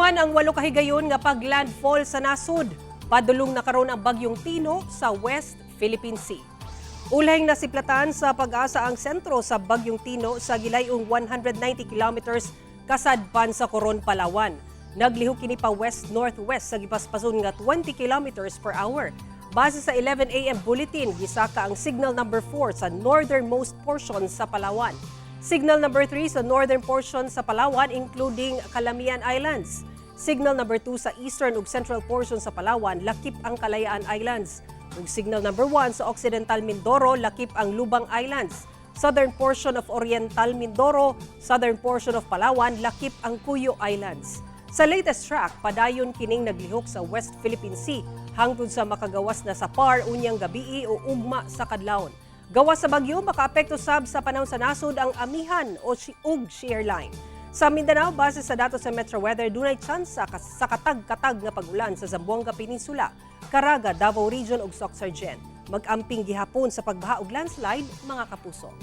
Human ang 8 kahigayon nga paglandfall sa nasud. Padulong na karon ang bagyong Tino sa West Philippine Sea. Ulahing nasiplatan sa pag-asa ang sentro sa bagyong Tino sa gilayong 190 kilometers kasadpan sa Coron, Palawan. Naglihok kini pa west-northwest sa gipaspason nga 20 kilometers per hour. Base sa 11 a.m. bulletin, gisaka ang signal number 4 sa northernmost portion sa Palawan. Signal number 3 sa northern portion sa Palawan including Calamian Islands. Signal number 2 sa eastern ug central portion sa Palawan, lakip ang Kalayaan Islands. Ug signal number 1 sa occidental Mindoro, lakip ang Lubang Islands. Southern portion of Oriental Mindoro, southern portion of Palawan, lakip ang Cuyo Islands. Sa latest track, padayon kining naglihok sa West Philippine Sea hangtod sa makagawas na sa Par unyang gabii o ugma sa kadlawon. Gawas sa bagyo, makaapekto sab sa panahon sa nasud ang amihan o shear line. Sa Mindanao, base sa datos sa Metro Weather, dunay tsansa sa katag-katag nga pag-ulan sa Zamboanga Peninsula, Caraga, Davao Region ug Soc Sargen. Mag-amping gihapon sa pagbaha ug landslide, mga kapuso.